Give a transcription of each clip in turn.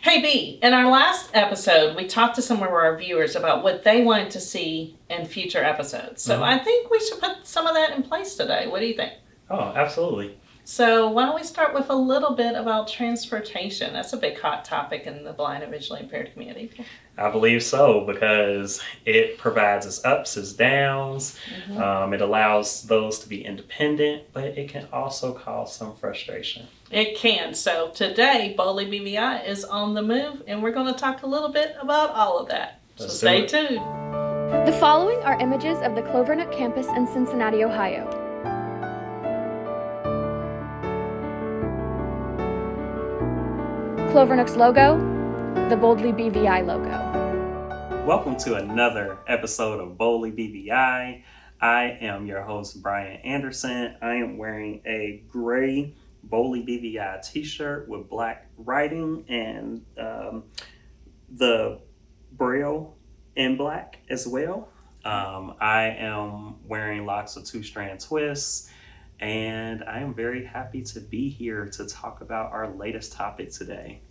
Hey B, in our last episode, we talked to some of our viewers about what they wanted to see in future episodes. So I think we should put some of that in place today. What do you think? Oh, absolutely. So why don't we start with a little bit about transportation? That's a big hot topic in the blind and visually impaired community. I believe so because it provides its ups, its downs. It allows those to be independent, but it can also cause some frustration. It can. So today, Boldly BVI is on the move, and we're going to talk a little bit about all of that. So stay tuned. The following are images of the Clovernook campus in Cincinnati, Ohio. Clovernook's logo, the Boldly BVI logo. Welcome to another episode of Boldly BVI. I am your host, Brian Anderson. I am wearing a gray Boldly BVI t-shirt with black writing and the braille in black as well. I am wearing locks of two-strand twists, and I am very happy to be here to talk about our latest topic today.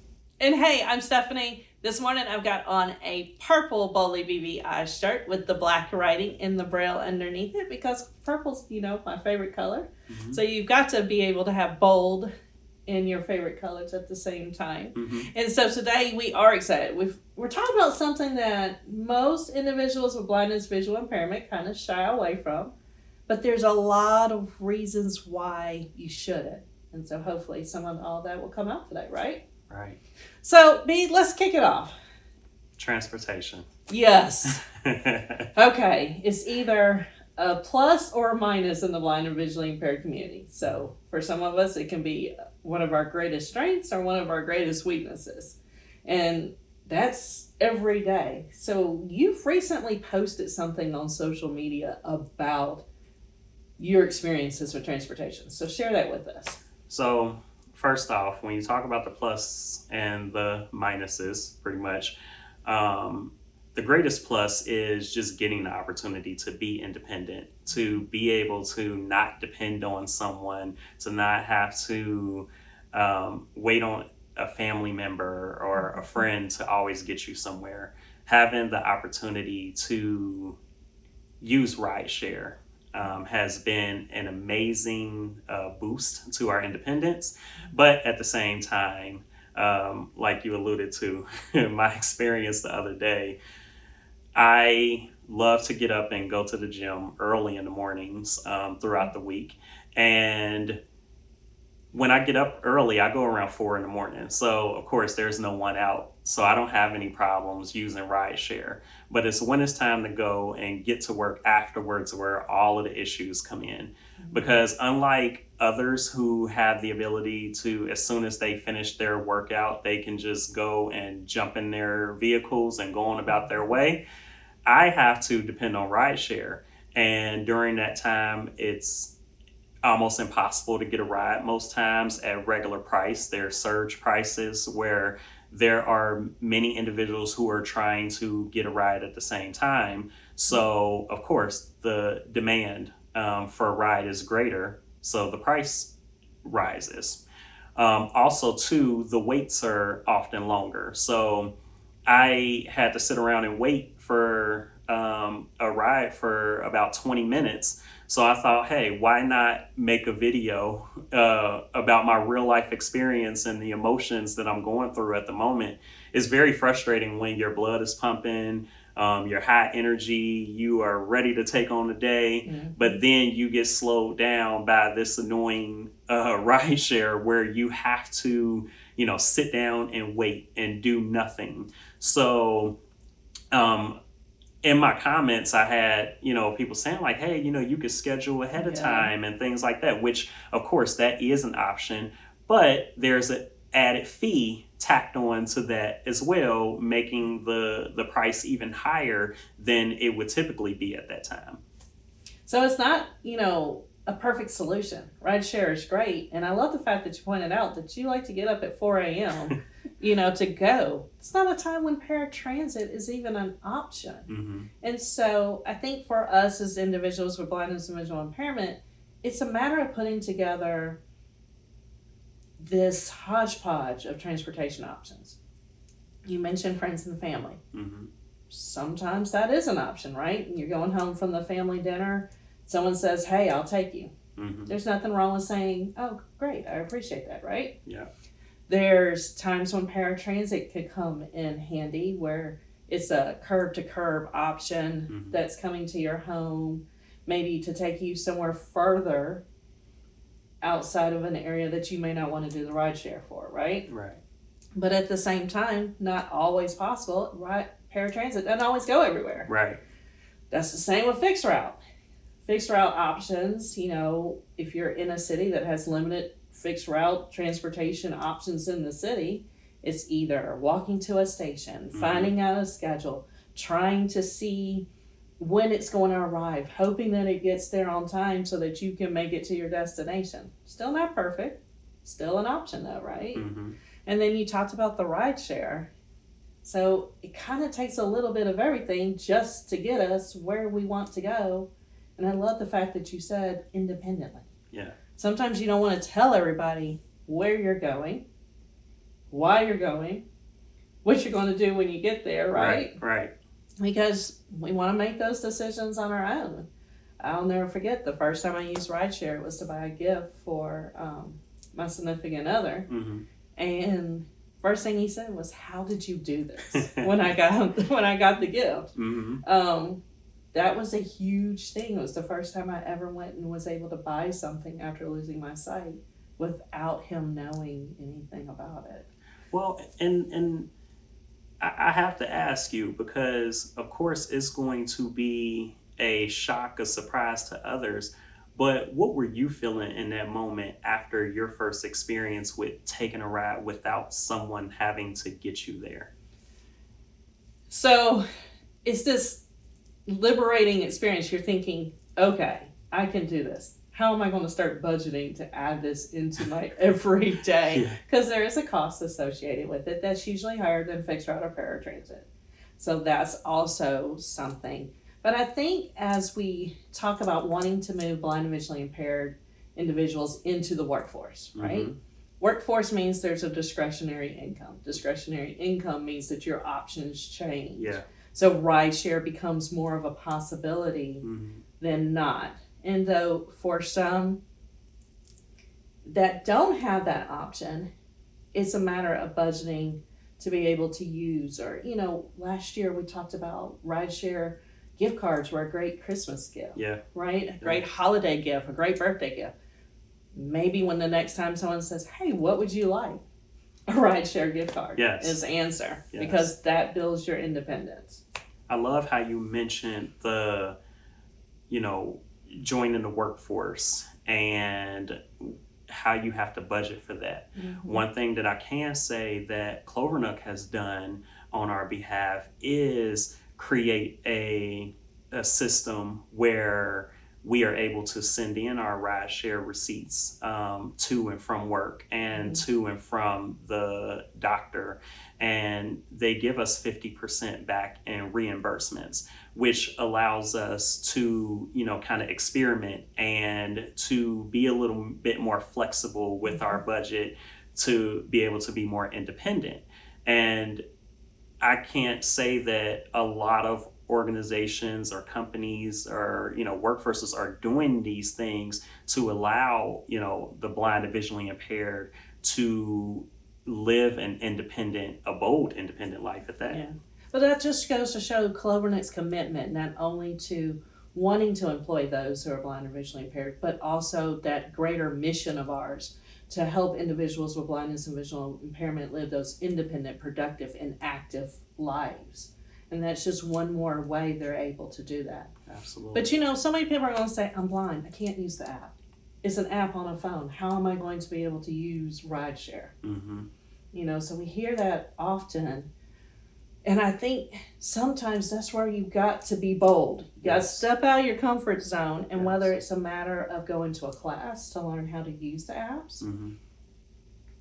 And hey, I'm Stephanie. This morning I've got on a purple Boldly BVI shirt with the black writing in the braille underneath it because purple's, my favorite color. Mm-hmm. So you've got to be able to have bold in your favorite colors at the same time. Mm-hmm. And so today we are excited. We're talking about something that most individuals with blindness, visual impairment kind of shy away from, but there's a lot of reasons why you shouldn't. And so hopefully some of all that will come out today, right? Right. So, B, let's kick it off. Transportation. Yes. Okay. It's either a plus or a minus in the blind and visually impaired community. So, for some of us, it can be one of our greatest strengths or one of our greatest weaknesses. And that's every day. So, you've recently posted something on social media about your experiences with transportation. So, share that with us. So, first off, when you talk about the plus and the minuses, pretty much, the greatest plus is just getting the opportunity to be independent, to be able to not depend on someone, to not have to wait on a family member or a friend to always get you somewhere. Having the opportunity to use rideshare has been an amazing boost to our independence. But at the same time, like you alluded to, my experience the other day, I love to get up and go to the gym early in the mornings throughout the week. And when I get up early, I go around 4 a.m. So, of course, there's no one out. So I don't have any problems using rideshare. But it's when it's time to go and get to work afterwards where all of the issues come in. Because unlike others who have the ability to, as soon as they finish their workout, they can just go and jump in their vehicles and go on about their way, I have to depend on rideshare. And during that time, it's almost impossible to get a ride most times at regular price. There are surge prices where there are many individuals who are trying to get a ride at the same time. So, of course, the demand for a ride is greater, so the price rises. Also, too, the waits are often longer. So I had to sit around and wait for a ride for about 20 minutes. So I thought, hey, why not make a video about my real life experience and the emotions that I'm going through at the moment. It's very frustrating when your blood is pumping, you're high energy, you are ready to take on the day, but then you get slowed down by this annoying rideshare where you have to, sit down and wait and do nothing. So, in my comments, I had, people saying like, hey, you could schedule ahead of time and things like that, which of course that is an option, but there's an added fee tacked on to that as well, making the price even higher than it would typically be at that time. So it's not, a perfect solution. Rideshare is great. And I love the fact that you pointed out that you like to get up at 4 a.m. To go. It's not a time when paratransit is even an option. Mm-hmm. And so I think for us as individuals with blindness and visual impairment, it's a matter of putting together this hodgepodge of transportation options. You mentioned friends and family. Mm-hmm. Sometimes that is an option, right? And you're going home from the family dinner. Someone says, hey, I'll take you. Mm-hmm. There's nothing wrong with saying, oh, great, I appreciate that, right? Yeah. There's times when paratransit could come in handy where it's a curb-to-curb option Mm-hmm. that's coming to your home, maybe to take you somewhere further outside of an area that you may not want to do the rideshare for, right? Right. But at the same time, not always possible, right? Paratransit doesn't always go everywhere. Right. That's the same with fixed route. Fixed route options, if you're in a city that has limited fixed route transportation options in the city, it's either walking to a station, Mm-hmm. finding out a schedule, trying to see when it's going to arrive, hoping that it gets there on time so that you can make it to your destination. Still not perfect. Still an option though, right? Mm-hmm. And then you talked about the ride share. So it kind of takes a little bit of everything just to get us where we want to go. And I love the fact that you said independently. Yeah. Sometimes you don't want to tell everybody where you're going, why you're going, what you're going to do when you get there, right? Right. Because we want to make those decisions on our own. I'll never forget the first time I used rideshare, it was to buy a gift for my significant other. Mm-hmm. And first thing he said was, how did you do this? when I got the gift. Mm-hmm. That was a huge thing. It was the first time I ever went and was able to buy something after losing my sight without him knowing anything about it. Well, and I have to ask you, because of course it's going to be a shock, a surprise to others, but what were you feeling in that moment after your first experience with taking a ride without someone having to get you there? So it's this liberating experience. You're thinking, okay, I can do this. How am I going to start budgeting to add this into my everyday? Because there is a cost associated with it that's usually higher than fixed route or paratransit. So that's also something. But I think as we talk about wanting to move blind and visually impaired individuals into the workforce, right? Mm-hmm. Workforce means there's a discretionary income. Discretionary income means that your options change. Yeah. So rideshare becomes more of a possibility Mm-hmm. than not. And though for some that don't have that option, it's a matter of budgeting to be able to use. Or, last year we talked about rideshare gift cards were a great Christmas gift. Yeah. Right? A great holiday gift, a great birthday gift. Maybe when the next time someone says, hey, what would you like? A rideshare gift card is the answer. Yes. Because that builds your independence. I love how you mentioned the, joining the workforce and how you have to budget for that. Mm-hmm. One thing that I can say that Clovernook has done on our behalf is create a system where we are able to send in our rideshare receipts to and from work and to and from the doctor. And they give us 50% back in reimbursements, which allows us to, kind of experiment and to be a little bit more flexible with our budget to be able to be more independent. And I can't say that a lot of organizations or companies or workforces are doing these things to allow the blind and visually impaired to live a bold independent life at that. Yeah, but that just goes to show Clovernook's commitment not only to wanting to employ those who are blind or visually impaired, but also that greater mission of ours to help individuals with blindness and visual impairment live those independent, productive, and active lives. And that's just one more way they're able to do that. Absolutely. But so many people are going to say, I'm blind, I can't use the app. It's an app on a phone. How am I going to be able to use rideshare? Mm-hmm. So we hear that often. And I think sometimes that's where you've got to be bold. You got to step out of your comfort zone. And whether it's a matter of going to a class to learn how to use the apps,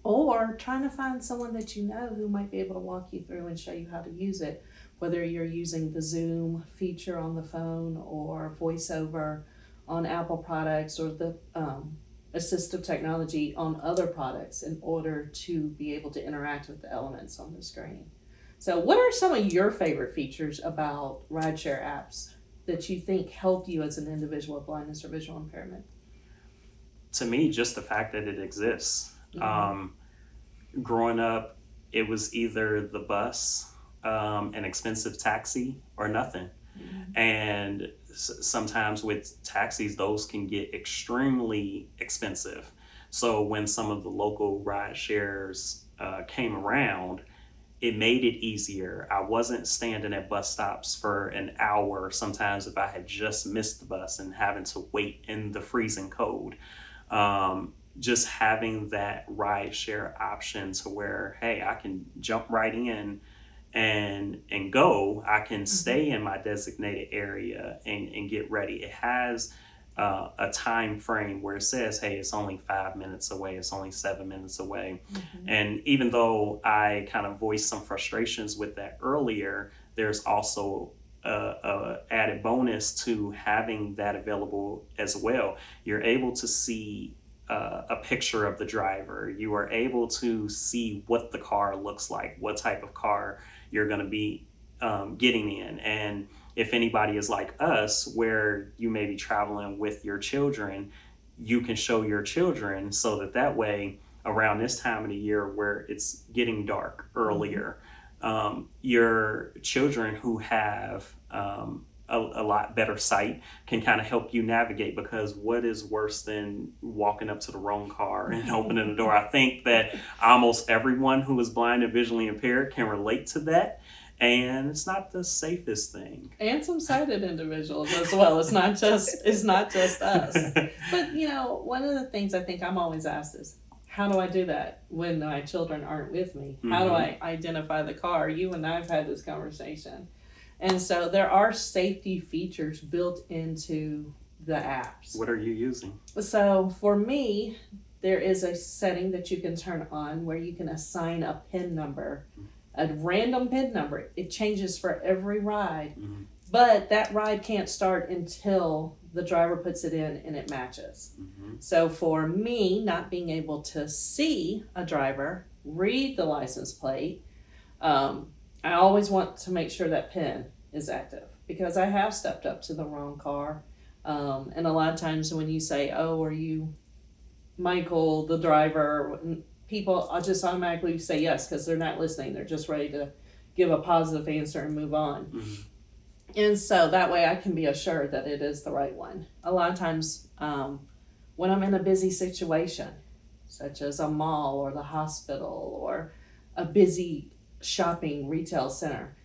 or trying to find someone that who might be able to walk you through and show you how to use it, whether you're using the Zoom feature on the phone or VoiceOver on Apple products or the assistive technology on other products in order to be able to interact with the elements on the screen. So what are some of your favorite features about rideshare apps that you think help you as an individual with blindness or visual impairment? To me, just the fact that it exists. Mm-hmm. Growing up, it was either the bus, an expensive taxi, or nothing. Mm-hmm. And sometimes with taxis, those can get extremely expensive. So when some of the local ride shares came around, it made it easier. I wasn't standing at bus stops for an hour sometimes if I had just missed the bus and having to wait in the freezing cold. Just having that ride share option to where, hey, I can jump right in and go. I can stay in my designated area and get ready. It has a time frame where it says, hey, it's only 5 minutes away, it's only 7 minutes away. Mm-hmm. And even though I kind of voiced some frustrations with that earlier, there's also a added bonus to having that available as well. You're able to see a picture of the driver. You are able to see what the car looks like, what type of car you're going to be getting in. And if anybody is like us, where you may be traveling with your children, you can show your children so that way, around this time of the year where it's getting dark earlier, your children who have a lot better sight can kind of help you navigate, because what is worse than walking up to the wrong car and opening the door? I think that almost everyone who is blind and visually impaired can relate to that. And it's not the safest thing. And some sighted individuals as well. It's not just us. But one of the things I think I'm always asked is, how do I do that when my children aren't with me? How do I identify the car? You and I've had this conversation. And so there are safety features built into the apps. What are you using? So for me, there is a setting that you can turn on where you can assign a PIN number, a random PIN number. It changes for every ride, but that ride can't start until the driver puts it in and it matches. So for me, not being able to see a driver, read the license plate, I always want to make sure that PIN is active, because I have stepped up to the wrong car. And a lot of times when you say, oh, are you Michael, the driver, people, I'll just automatically say yes, because they're not listening. They're just ready to give a positive answer and move on. And so that way I can be assured that it is the right one. A lot of times when I'm in a busy situation, such as a mall or the hospital or a busy shopping retail center,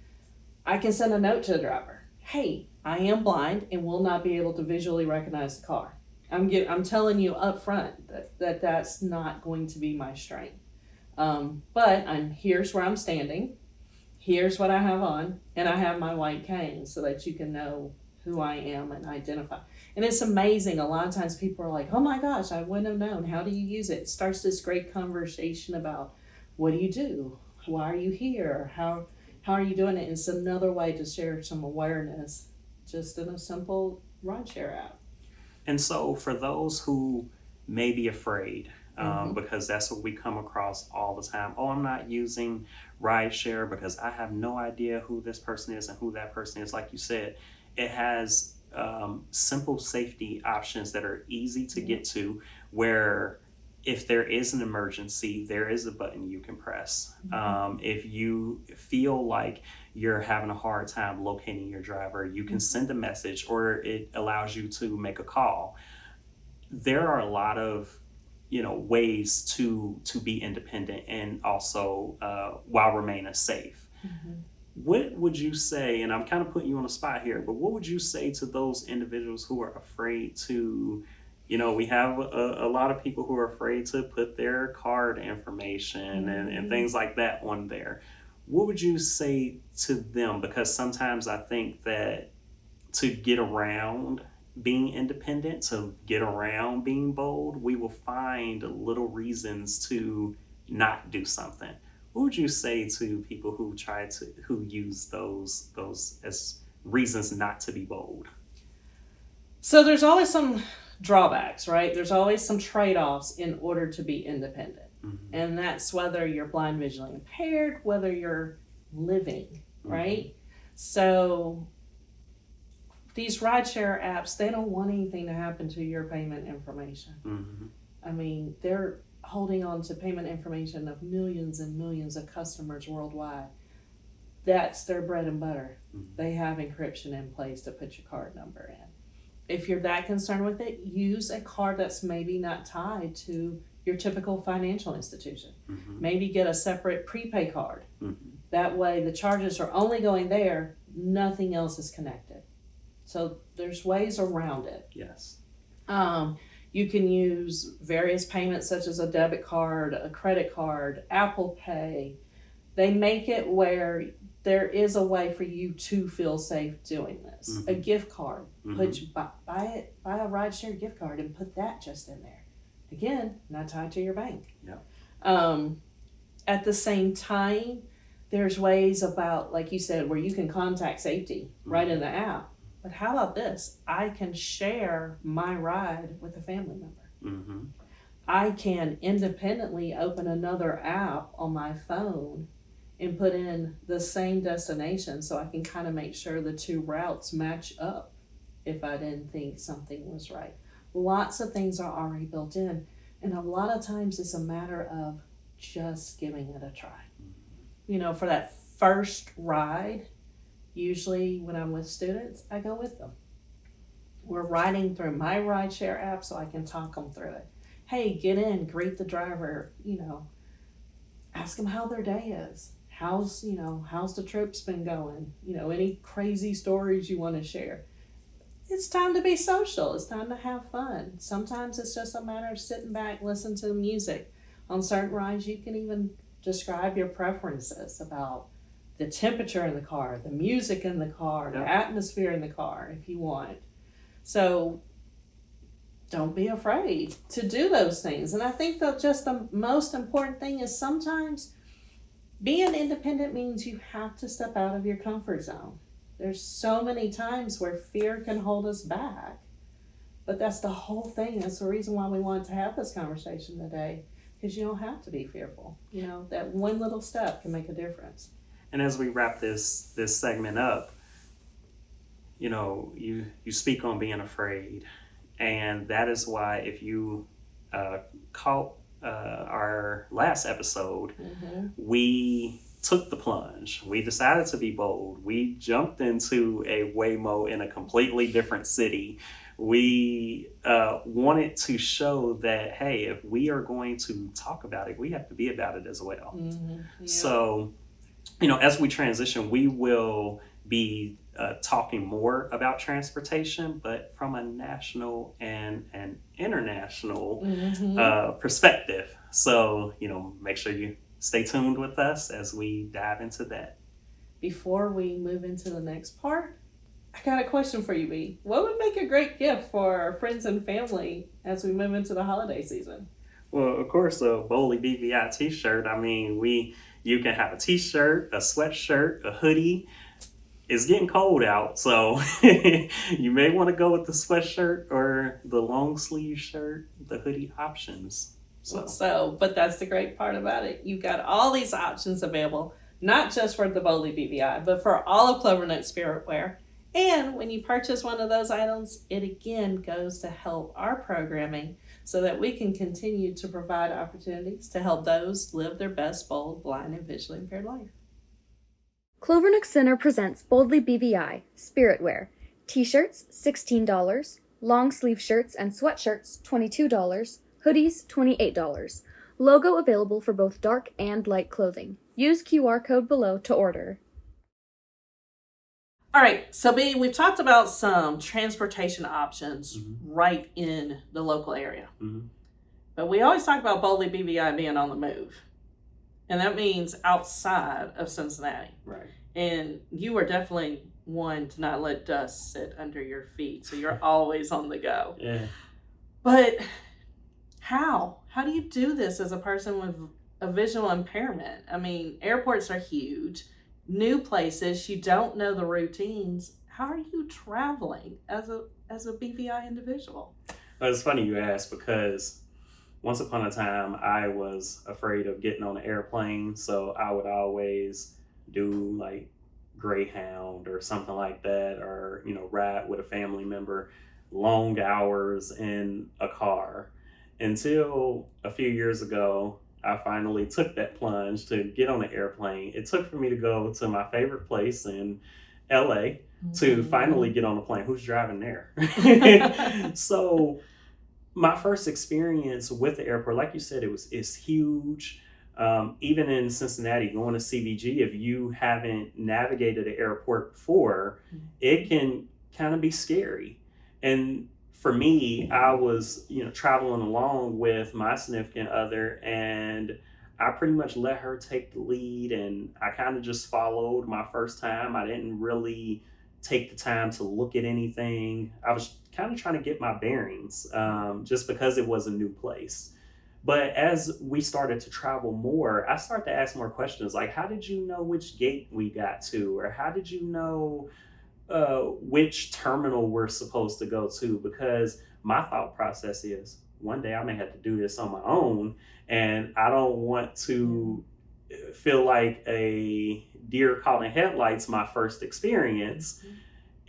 I can send a note to the driver. Hey, I am blind and will not be able to visually recognize the car. I'm telling you up front that's not going to be my strength. But here's where I'm standing. Here's what I have on, and I have my white cane so that you can know who I am and identify. And it's amazing. A lot of times people are like, oh my gosh, I wouldn't have known. How do you use it? It starts this great conversation about, what do you do? Why are you here? How are you doing it? It's another way to share some awareness just in a simple rideshare app. And so for those who may be afraid, because that's what we come across all the time. Oh, I'm not using rideshare because I have no idea who this person is and who that person is. Like you said, it has simple safety options that are easy to get to, where if there is an emergency, there is a button you can press. If you feel like you're having a hard time locating your driver, you can send a message, or it allows you to make a call. There are a lot of ways to be independent and also while remaining safe. What would you say, and I'm kind of putting you on the spot here, but what would you say to those individuals who are afraid to, we have a lot of people who are afraid to put their card information and things like that on there. What would you say to them? Because sometimes I think that to get around being independent, to get around being bold, we will find little reasons to not do something. What would you say to people who use those as reasons not to be bold? So there's always some drawbacks, right? There's always some trade-offs in order to be independent. And that's whether you're blind, visually impaired, whether you're living, right? So these rideshare apps, they don't want anything to happen to your payment information. Mm-hmm. I mean, they're holding on to payment information of millions and millions of customers worldwide. That's their bread and butter. Mm-hmm. They have encryption in place to put your card number in. If you're that concerned with it, use a card that's maybe not tied to your typical financial institution. Mm-hmm. Maybe get a separate prepay card. Mm-hmm. That way the charges are only going there, nothing else is connected. So there's ways around it. Yes. You can use various payments such as a debit card, a credit card, Apple Pay. They make it where there is a way for you to feel safe doing this. Mm-hmm. A gift card, Mm-hmm. buy a rideshare gift card and put that just in there. Again, not tied to your bank. Yeah. At the same time, there's ways about, like you said, where you can contact safety right in the app. But how about this? I can share my ride with a family member. Mm-hmm. I can independently open another app on my phone and put in the same destination so I can kind of make sure the two routes match up if I didn't think something was right. Lots of things are already built in, and a lot of times it's a matter of just giving it a try. You know, for that first ride, usually when I'm with students, I go with them. We're riding through my rideshare app so I can talk them through it. Hey, get in, greet the driver, you know, ask them how their day is. How's the trip's been going? You know, any crazy stories you want to share. It's time to be social. It's time to have fun. Sometimes it's just a matter of sitting back, listening to the music. On certain rides, you can even describe your preferences about the temperature in the car, the music in the car, the atmosphere in the car, if you want. So don't be afraid to do those things. And I think that just the most important thing is sometimes being independent means you have to step out of your comfort zone. There's so many times where fear can hold us back. But that's the whole thing. That's the reason why we wanted to have this conversation today, because you don't have to be fearful. You know, that one little step can make a difference. And as we wrap this segment up, you know, you speak on being afraid. And that is why if you caught our last episode, we took the plunge. We decided to be bold. We jumped into a Waymo in a completely different city. We wanted to show that, hey, if we are going to talk about it, we have to be about it as well. Yeah. So, you know, as we transition, we will be talking more about transportation, but from a national and an international perspective. So, you know, make sure you stay tuned with us as we dive into that. Before we move into the next part, I got a question for you, B. What would make a great gift for our friends and family as we move into the holiday season? Well, of course, a Boldly BVI t-shirt. I mean, you can have a t-shirt, a sweatshirt, a hoodie. It's getting cold out, so you may want to go with the sweatshirt or the long sleeve shirt, the hoodie options. But that's the great part about it. You've got all these options available, not just for the Boldly BVI, but for all of Clovernook Spirit Wear. And when you purchase one of those items, it again goes to help our programming so that we can continue to provide opportunities to help those live their best, bold, blind, and visually impaired life. Clovernook Center presents Boldly BVI, Spirit Wear. T-shirts, $16. Long sleeve shirts and sweatshirts, $22. Hoodies, $28. Logo available for both dark and light clothing. Use QR code below to order. All right, so B, we've talked about some transportation options right in the local area. But we always talk about Boldly BVI being on the move. And that means outside of Cincinnati. Right. And you are definitely one to not let dust sit under your feet. So you're always on the go. Yeah. But how? How do you do this as a person with a visual impairment? I mean, airports are huge. New places, you don't know the routines. How are you traveling as a BVI individual? Well, it's funny you ask, because once upon a time I was afraid of getting on an airplane, so I would always do like Greyhound or something like that, or, ride with a family member long hours in a car. Until a few years ago, I finally took that plunge to get on an airplane. It took for me to go to my favorite place in LA to finally get on a plane. Who's driving there? So my first experience with the airport, like you said, it's huge. Even in Cincinnati, going to CVG, if you haven't navigated an airport before, it can kind of be scary. And for me, I was, traveling along with my significant other, and I pretty much let her take the lead, and I kind of just followed my first time. I didn't really take the time to look at anything. I was kind of trying to get my bearings, just because it was a new place. But as we started to travel more, I started to ask more questions like, how did you know which gate we got to? Or how did you know which terminal we're supposed to go to? Because my thought process is, one day I may have to do this on my own, and I don't want to feel like a deer caught in headlights my first experience.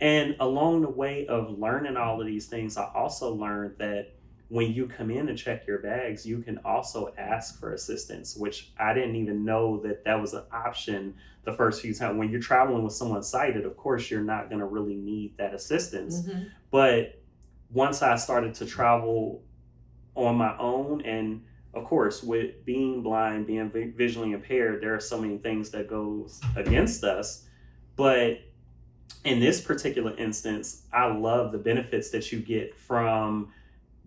And along the way of learning all of these things, I also learned that when you come in and check your bags, you can also ask for assistance, which I didn't even know that was an option the first few times. When you're traveling with someone sighted, of course, you're not going to really need that assistance. But once I started to travel on my own, and of course, with being blind, being visually impaired, there are so many things that goes against us. But in this particular instance, I love the benefits that you get from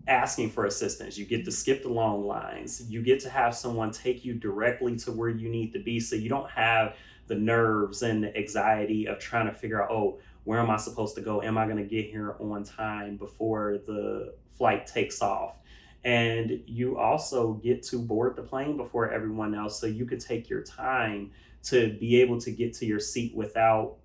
asking for assistance. You get to skip the long lines. You get to have someone take you directly to where you need to be, so you don't have the nerves and the anxiety of trying to figure out, oh, where am I supposed to go? Am I going to get here on time before the flight takes off? And you also get to board the plane before everyone else, so you could take your time to be able to get to your seat without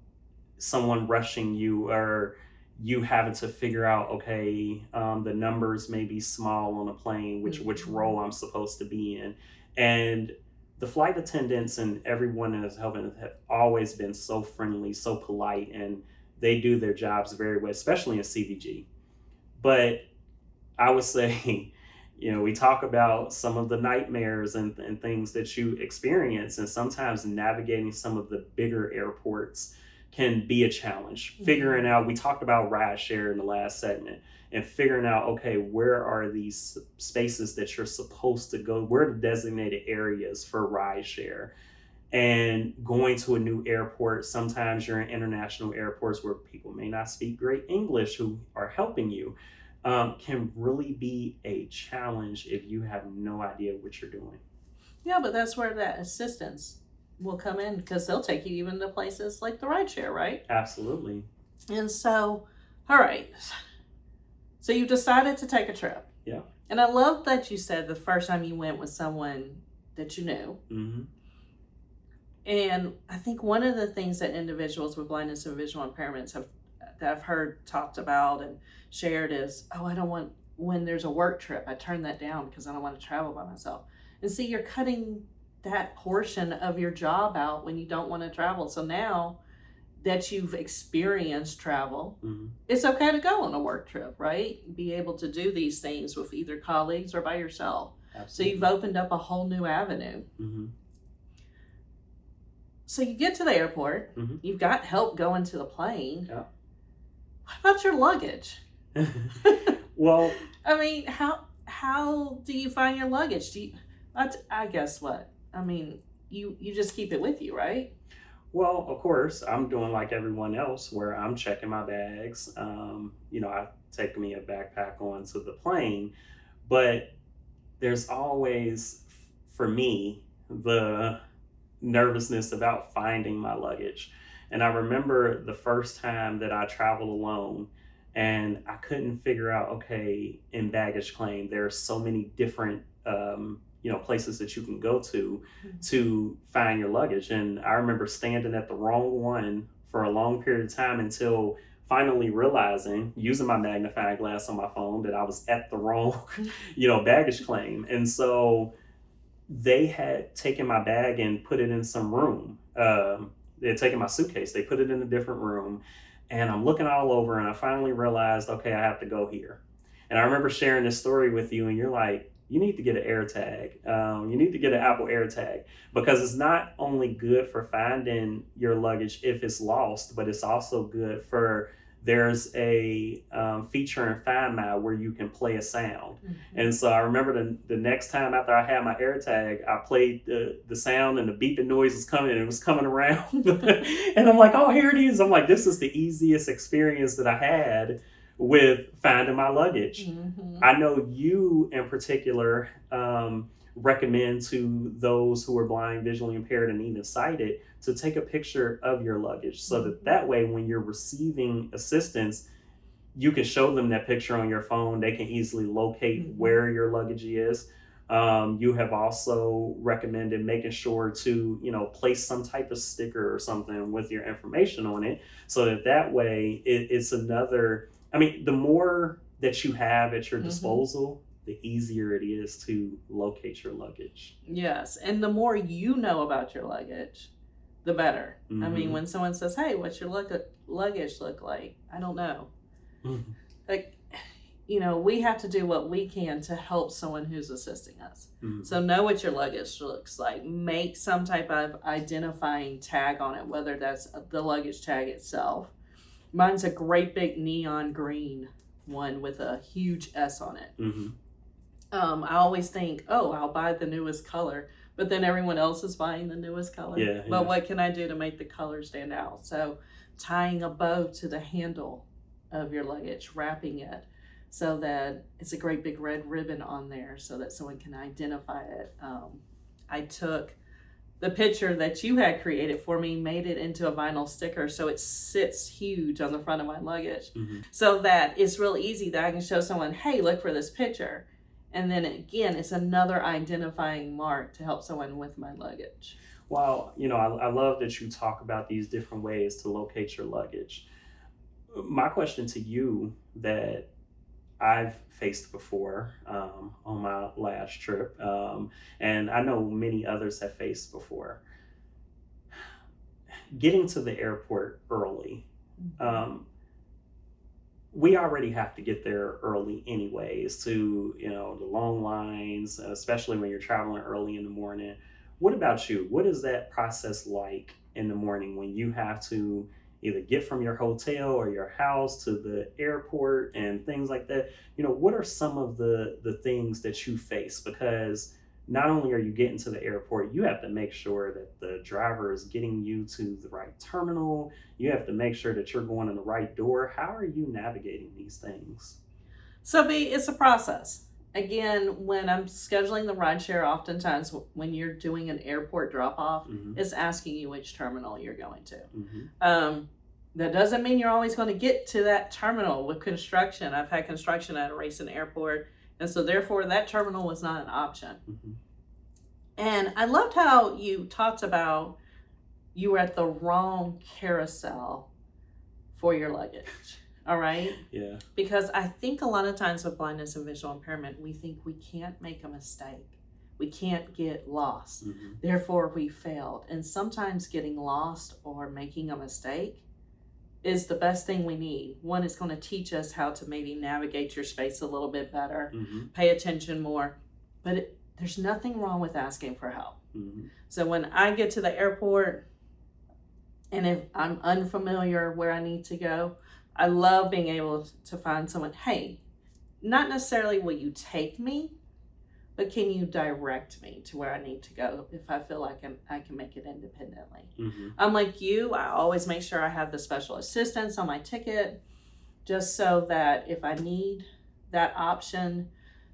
someone rushing you, or you having to figure out, okay, the numbers may be small on a plane, which row I'm supposed to be in. And the flight attendants and everyone that is helping have always been so friendly, so polite, and they do their jobs very well, especially in CVG. But I would say, we talk about some of the nightmares and things that you experience, and sometimes navigating some of the bigger airports can be a challenge. Figuring out, we talked about rideshare in the last segment, and figuring out, okay, where are these spaces that you're supposed to go? Where are the designated areas for rideshare? And going to a new airport, sometimes you're in international airports where people may not speak great English who are helping you, can really be a challenge if you have no idea what you're doing. Yeah, but that's where that assistance will come in, because they'll take you even to places like the rideshare, right? Absolutely. And so, all right. So you decided to take a trip. Yeah. And I love that you said the first time you went with someone that you knew. Mm-hmm. And I think one of the things that individuals with blindness and visual impairments that I've heard talked about and shared is, I don't want, when there's a work trip, I turn that down because I don't want to travel by myself. And see, you're cutting that portion of your job out when you don't want to travel. So now that you've experienced travel, it's okay to go on a work trip, right? Be able to do these things with either colleagues or by yourself. Absolutely. So you've opened up a whole new avenue. So you get to the airport, you've got help going to the plane. Yeah. What about your luggage? Well, I mean, how do you find your luggage? I guess what? I mean, you just keep it with you, right? Well, of course, I'm doing like everyone else where I'm checking my bags. I take me a backpack onto the plane, but there's always, for me, the nervousness about finding my luggage. And I remember the first time that I traveled alone, and I couldn't figure out, okay, in baggage claim, there are so many different places that you can go to find your luggage. And I remember standing at the wrong one for a long period of time until finally realizing, using my magnifying glass on my phone, that I was at the wrong, baggage claim. And so they had taken my bag and put it in some room. They had taken my suitcase, they put it in a different room, and I'm looking all over, and I finally realized, okay, I have to go here. And I remember sharing this story with you, and you're like, you need to get an AirTag. You need to get an Apple AirTag, because it's not only good for finding your luggage if it's lost, but it's also good for, there's a feature in Find My where you can play a sound. Mm-hmm. And so I remember the next time after I had my AirTag, I played the sound, and the beeping noise was coming, and it was coming around. And I'm like, oh, here it is. I'm like, this is the easiest experience that I had with finding my luggage. Mm-hmm. I know you in particular recommend to those who are blind, visually impaired, and even sighted to take a picture of your luggage, so that way when you're receiving assistance, you can show them that picture on your phone. They can easily locate where your luggage is. You have also recommended making sure to, place some type of sticker or something with your information on it, so that way it's another, the more that you have at your disposal, the easier it is to locate your luggage. Yes, and the more you know about your luggage, the better. Mm-hmm. When someone says, hey, what's your luggage look like? I don't know. Mm-hmm. Like, we have to do what we can to help someone who's assisting us. Mm-hmm. So know what your luggage looks like. Make some type of identifying tag on it, whether that's the luggage tag itself. Mine's a great big neon green one with a huge S on it. Mm-hmm. I always think, I'll buy the newest color, but then everyone else is buying the newest color. Yeah. But what can I do to make the color stand out? So tying a bow to the handle of your luggage, wrapping it so that it's a great big red ribbon on there so that someone can identify it. I took the picture that you had created for me, made it into a vinyl sticker so it sits huge on the front of my luggage, so that it's real easy that I can show someone, hey, look for this picture. And then again, it's another identifying mark to help someone with my luggage. Well, I love that you talk about these different ways to locate your luggage. My question to you that I've faced before on my last trip, and I know many others have faced before, getting to the airport early. We already have to get there early anyways to, the long lines, especially when you're traveling early in the morning. What about you? What is that process like in the morning when you have to either get from your hotel or your house to the airport and things like that? What are some of the things that you face? Because not only are you getting to the airport, you have to make sure that the driver is getting you to the right terminal. You have to make sure that you're going in the right door. How are you navigating these things? So it's a process. Again, when I'm scheduling the rideshare, oftentimes when you're doing an airport drop-off, it's asking you which terminal you're going to. That doesn't mean you're always going to get to that terminal. With construction, I've had construction at a recent airport, and so therefore that terminal was not an option. And I loved how you talked about you were at the wrong carousel for your luggage. All right? Yeah. Because I think a lot of times with blindness and visual impairment, we think we can't make a mistake. We can't get lost. Therefore, we failed. And sometimes getting lost or making a mistake is the best thing we need. One, it's going to teach us how to maybe navigate your space a little bit better, pay attention more. But there's nothing wrong with asking for help. So when I get to the airport, and if I'm unfamiliar where I need to go, I love being able to find someone, hey, not necessarily will you take me, but can you direct me to where I need to go if I feel like I can make it independently? Unlike you, I always make sure I have the special assistance on my ticket, just so that if I need that option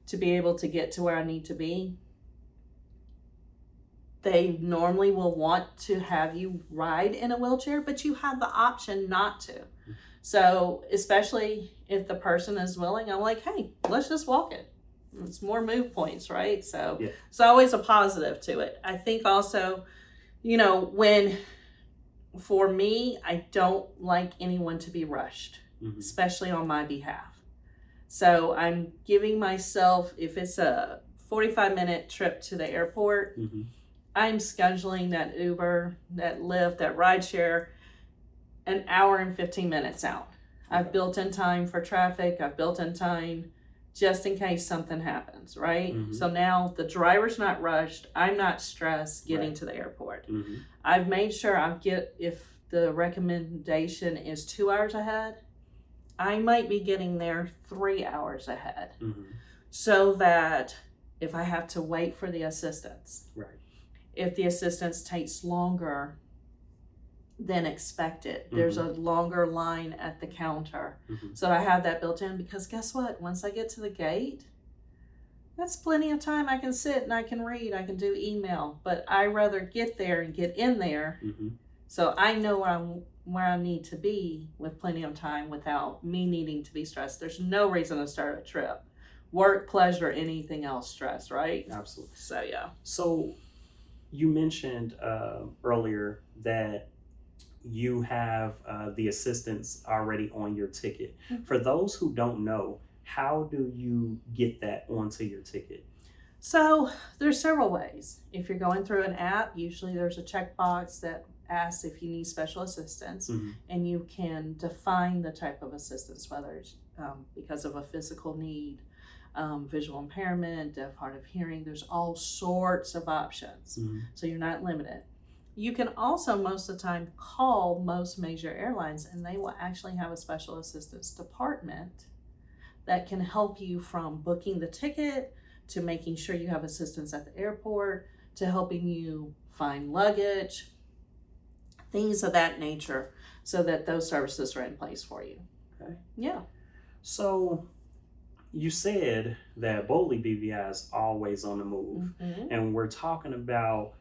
to be able to get to where I need to be, they normally will want to have you ride in a wheelchair, but you have the option not to. So especially if the person is willing, I'm like, hey, let's just walk it. It's more move points, right? So it's always a positive to it. I think also, for me, I don't like anyone to be rushed, especially on my behalf. So I'm giving myself, if it's a 45-minute trip to the airport. Mm-hmm. I'm scheduling that Uber, that Lyft, that rideshare an hour and 15 minutes out. I've built in time for traffic. I've built in time just in case something happens, right? Mm-hmm. So now the driver's not rushed. I'm not stressed getting to the airport. Mm-hmm. I've made sure if the recommendation is 2 hours ahead, I might be getting there 3 hours ahead. Mm-hmm. So that if I have to wait for the assistance, Right. if the assistance takes longer than expected, there's a longer line at the counter. Mm-hmm. So I have that built in, because guess what? Once I get to the gate, that's plenty of time. I can sit and I can read, I can do email, but I rather get there and get in there. Mm-hmm. So I know where I need to be with plenty of time without me needing to be stressed. There's no reason to start a trip. Work, pleasure, anything else, stress, right? Absolutely. So yeah. So you mentioned earlier that you have the assistance already on your ticket. Mm-hmm. For those who don't know, how do you get that onto your ticket? So there's several ways. If you're going through an app, usually there's a checkbox that asks if you need special assistance, Mm-hmm. and you can define the type of assistance, whether it's because of a physical need, visual impairment, deaf, hard of hearing. There's all sorts of options. Mm-hmm. So you're not limited. You can also most of the time call most major airlines, and they will actually have a special assistance department that can help you from booking the ticket to making sure you have assistance at the airport to helping you find luggage, things of that nature, so that those services are in place for you. Okay. Yeah. So you said that Boldly BVI is always on the move, Mm-hmm. and we're talking about,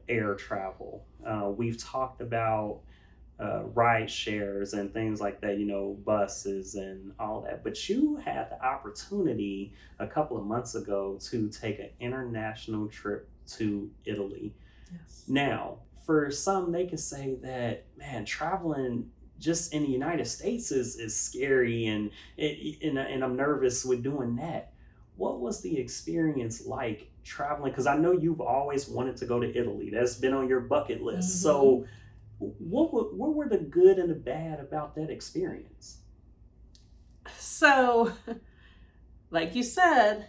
air travel. We've talked about ride shares and things like that, buses and all that. But you had the opportunity a couple of months ago to take an international trip to Italy. Yes. Now, for some, they can say that, man, traveling just in the United States is scary, and I'm nervous with doing that. What was the experience like traveling? Because I know you've always wanted to go to Italy. That's been on your bucket list. Mm-hmm. So what were the good and the bad about that experience? So, like you said,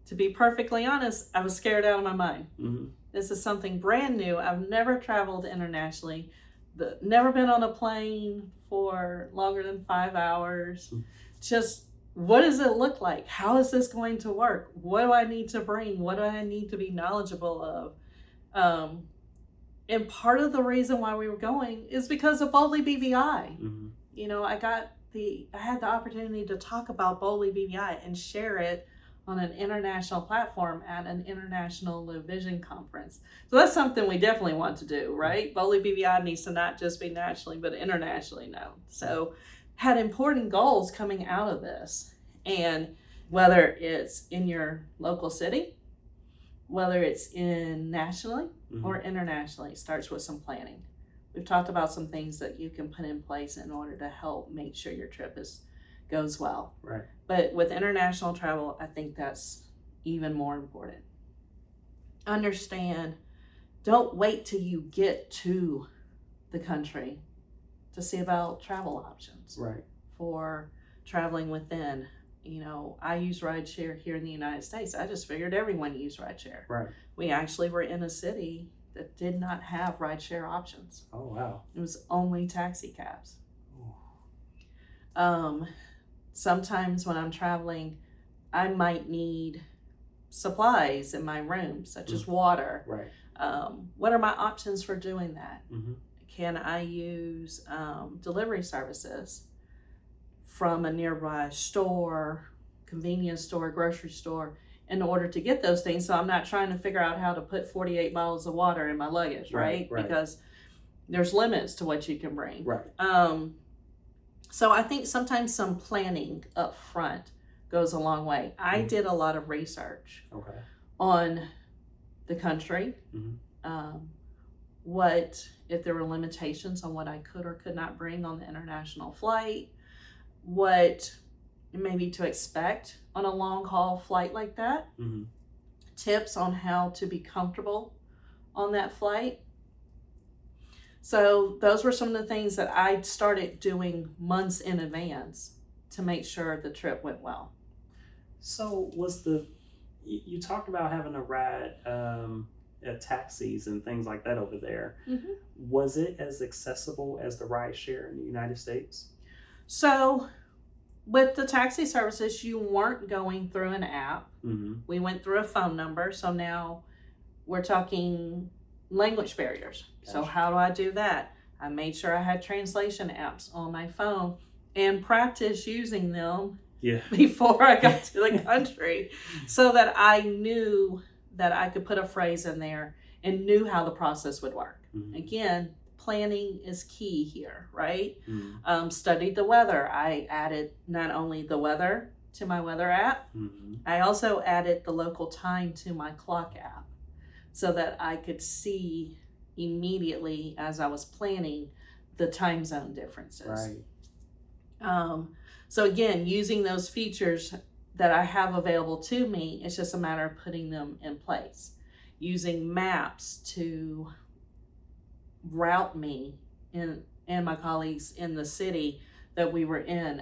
to be perfectly honest, I was scared out of my mind. Mm-hmm. This is something brand new. I've never traveled internationally, never been on a plane for longer than 5 hours. Mm-hmm. Just, what does it look like? How is this going to work? What do I need to bring? What do I need to be knowledgeable of? And part of the reason why we were going is because of Boldly BVI. Mm-hmm. I had the opportunity to talk about Boldly BVI and share it on an international platform at an international low vision conference. So that's something we definitely want to do, right? Boldly BVI needs to not just be nationally, but internationally known. So had important goals coming out of this. And whether it's in your local city, whether it's nationally Mm-hmm. or internationally, it starts with some planning. We've talked about some things that you can put in place in order to help make sure your trip goes well. Right. But with international travel, I think that's even more important. Understand, don't wait till you get to the country to see about travel options. Right. For traveling within. I use rideshare here in the United States. I just figured everyone used rideshare. Right. We actually were in a city that did not have rideshare options. Oh, wow. It was only taxi cabs. Ooh. Sometimes when I'm traveling, I might need supplies in my room, such as water. Right. What are my options for doing that? Mm-hmm. Can I use delivery services from a nearby store, convenience store, grocery store, in order to get those things, so I'm not trying to figure out how to put 48 bottles of water in my luggage, right? Because there's limits to what you can bring. Right. So I think sometimes some planning up front goes a long way. I did a lot of research on the country, what if there were limitations on what I could or could not bring on the international flight, what maybe to expect on a long haul flight like that. Mm-hmm. tips on how to be comfortable on that flight. So those were some of the things that I started doing months in advance to make sure the trip went well. So you talked about having a ride at taxis and things like that over there. Mm-hmm. Was it as accessible as the ride share in the United States? So with the taxi services, you weren't going through an app. Mm-hmm. We went through a phone number. So now we're talking language barriers. Gotcha. So how do I do that? I made sure I had translation apps on my phone and practice using them before I got to the country, so that I knew that I could put a phrase in there and knew how the process would work. Mm-hmm. Again, planning is key here, right? Mm-hmm. Studied the weather. I added not only the weather to my weather app, mm-hmm. I also added the local time to my clock app, so that I could see immediately as I was planning the time zone differences. Right. So again, using those features that I have available to me, it's just a matter of putting them in place. Using maps to route me and my colleagues in the city that we were in.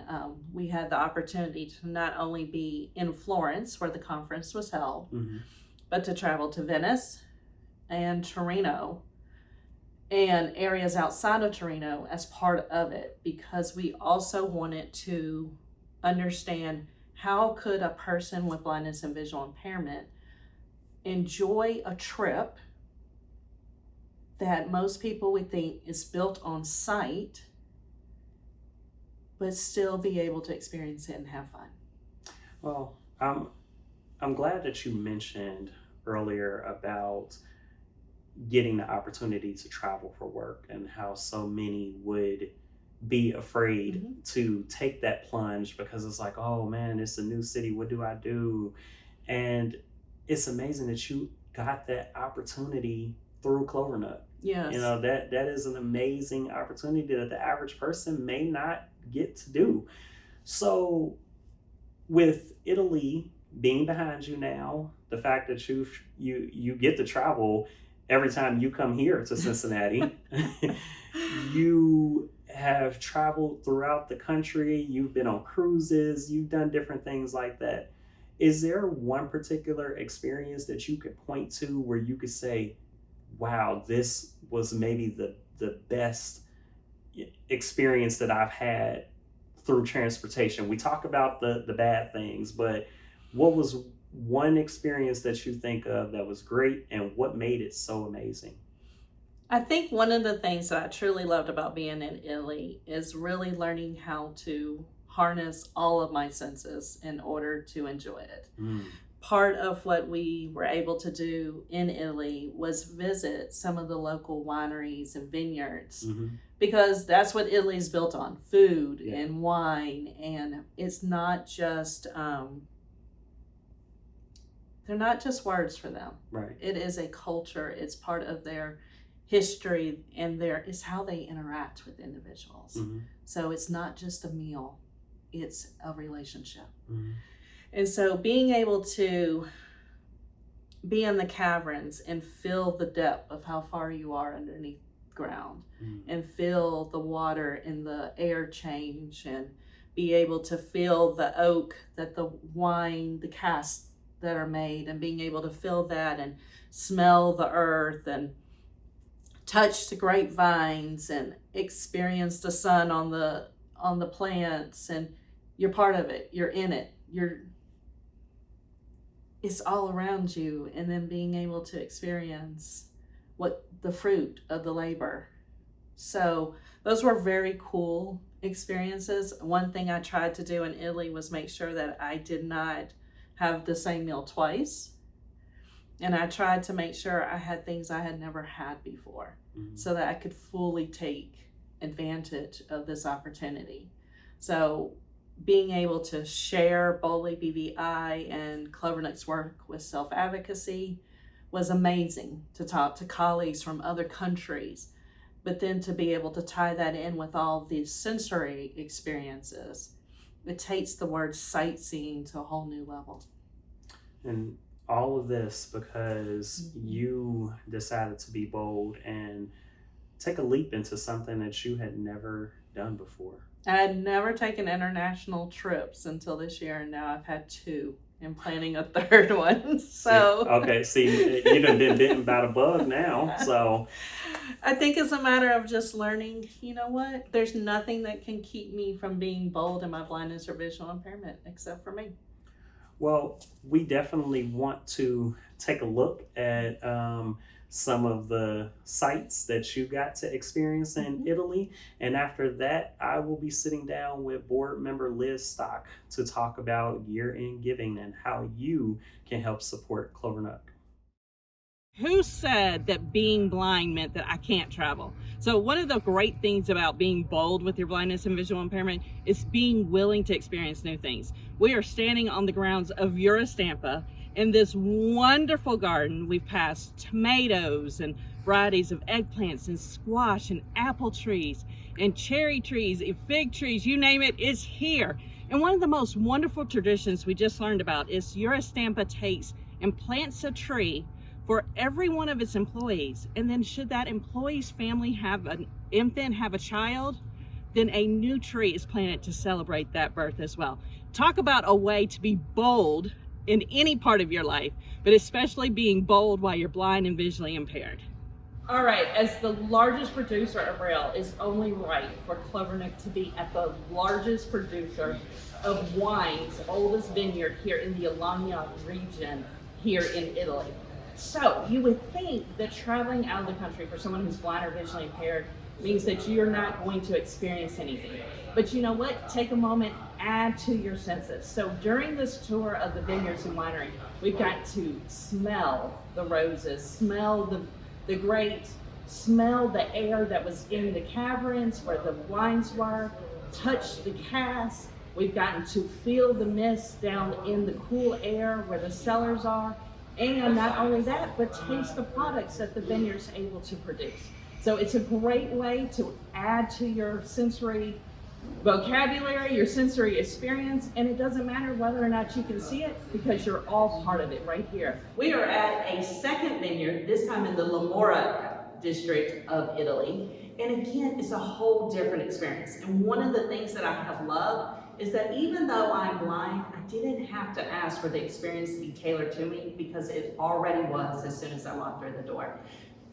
We had the opportunity to not only be in Florence, where the conference was held, mm-hmm. but to travel to Venice and Torino and areas outside of Torino as part of it, because we also wanted to understand how could a person with blindness and visual impairment enjoy a trip that most people would think is built on site, but still be able to experience it and have fun. Well, I'm glad that you mentioned earlier about getting the opportunity to travel for work and how so many would be afraid mm-hmm. to take that plunge because it's like, oh man, it's a new city. What do I do? And it's amazing that you got that opportunity through Clovernook. Yes. You know, that is an amazing opportunity that the average person may not get to do. So with Italy being behind you now, the fact that you get to travel every time you come here to Cincinnati, you have traveled throughout the country, you've been on cruises, you've done different things like that. Is there one particular experience that you could point to where you could say, wow, this was maybe the best experience that I've had through transportation? We talk about the bad things, but what was one experience that you think of that was great and what made it so amazing? I think one of the things that I truly loved about being in Italy is really learning how to harness all of my senses in order to enjoy it. Mm. Part of what we were able to do in Italy was visit some of the local wineries and vineyards, mm-hmm. because that's what Italy is built on, food and wine. And it's not just, they're not just words for them. Right. It is a culture. It's part of their history, and it's how they interact with individuals. Mm-hmm. So it's not just a meal, it's a relationship. Mm-hmm. And so being able to be in the caverns and feel the depth of how far you are underneath the ground, mm-hmm. and feel the water and the air change, and be able to feel the oak that the wine, the casks that are made, and being able to feel that and smell the earth and touch the grapevines and experience the sun on the plants, and you're part of it, you're in it, it's all around you. And then being able to experience what the fruit of the labor. So those were very cool experiences. One thing I tried to do in Italy was make sure that I did not have the same meal twice. And I tried to make sure I had things I had never had before, mm-hmm. so that I could fully take advantage of this opportunity. So being able to share Boldly BVI and Clovernook's work with self-advocacy was amazing, to talk to colleagues from other countries, but then to be able to tie that in with all these sensory experiences, it takes the word sightseeing to a whole new level. And all of this because you decided to be bold and take a leap into something that you had never done before. I had never taken international trips until this year, and now I've had 2 and planning a 3rd one. So you done been bitten by the bug now. So I think it's a matter of just learning, you know what? There's nothing that can keep me from being bold in my blindness or visual impairment except for me. Well, we definitely want to take a look at some of the sites that you got to experience in Italy. And after that, I will be sitting down with board member Liz Stock to talk about year-end giving and how you can help support Clovernook. Who said that being blind meant that I can't travel? So one of the great things about being bold with your blindness and visual impairment is being willing to experience new things. We are standing on the grounds of Eurostampa in this wonderful garden. We've passed tomatoes and varieties of eggplants and squash and apple trees and cherry trees and fig trees, you name it, it's here. And one of the most wonderful traditions we just learned about is Eurostampa takes and plants a tree for every one of its employees. And then should that employee's family have an infant, have a child, then a new tree is planted to celebrate that birth as well. Talk about a way to be bold in any part of your life, but especially being bold while you're blind and visually impaired. All right, as the largest producer of Braille, it's only right for Clovernook to be at the largest producer of wines, oldest vineyard here in the Alagna region here in Italy. So you would think that traveling out of the country for someone who's blind or visually impaired means that you're not going to experience anything. But you know what? Take a moment, add to your senses. So during this tour of the vineyards and winery, we've got to smell the roses, smell the grapes, smell the air that was in the caverns where the wines were, touch the casks. We've gotten to feel the mist down in the cool air where the cellars are. And not only that, but taste the products that the vineyard's able to produce. So it's a great way to add to your sensory vocabulary, your sensory experience, and it doesn't matter whether or not you can see it because you're all part of it right here. We are at a second vineyard, this time in the Lamora district of Italy. And again, it's a whole different experience. And one of the things that I have loved is that even though I'm blind, I didn't have to ask for the experience to be tailored to me because it already was as soon as I walked through the door.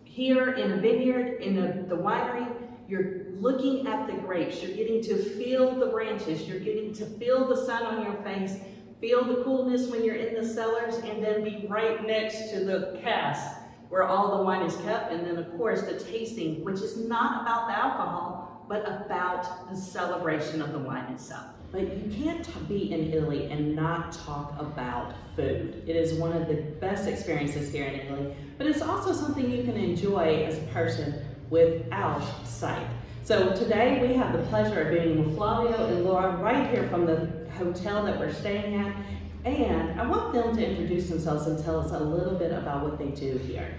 Here in a vineyard, in the winery, you're looking at the grapes, you're getting to feel the branches, you're getting to feel the sun on your face, feel the coolness when you're in the cellars, and then be right next to the cask where all the wine is kept, and then of course the tasting, which is not about the alcohol, but about the celebration of the wine itself. But you can't be in Italy and not talk about food. It is one of the best experiences here in Italy, but it's also something you can enjoy as a person without sight. So today we have the pleasure of being with Flavio and Laura right here from the hotel that we're staying at. And I want them to introduce themselves and tell us a little bit about what they do here.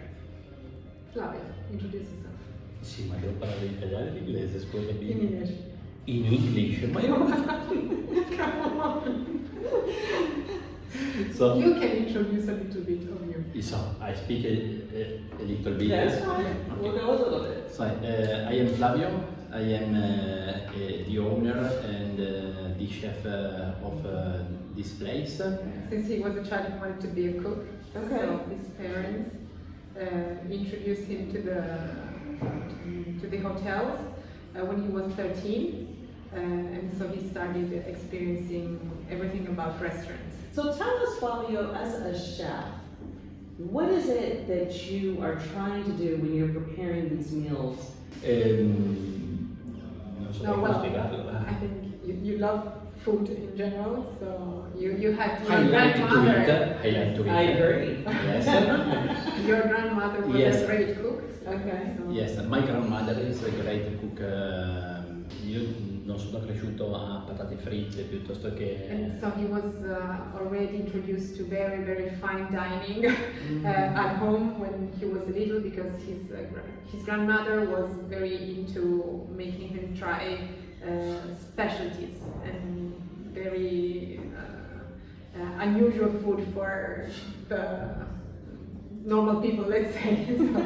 Flavio, introduce yourself. Sì, ma devo parlare italiano e inglese, scusami. In English. In English, ma io... Come on. So, You can introduce a little bit of you. so I speak a little bit. That's fine. We'll go a little bit. So, I am Flavio. I am the owner and the chef of this place. Since he was a child, he wanted to be a cook. Okay. So his parents introduced him to the hotels when he was 13. And so he started experiencing everything about restaurants. So tell us, Flavio, as a chef, what is it that you are trying to do when you're preparing these meals? Non so No, come well, spiegarlo. I think you love food in general, so you had I your like to eat. grandmother. I like to eat. I agree. Yes. Your grandmother was Yes. a great cook. Okay. So. Yes, my grandmother is a great cook. Io non sono cresciuto a patate fritte piuttosto che... And so he was already introduced to very, very fine dining at home when he was little because his grandmother was very into making him try specialties and very unusual food for the normal people, let's say. So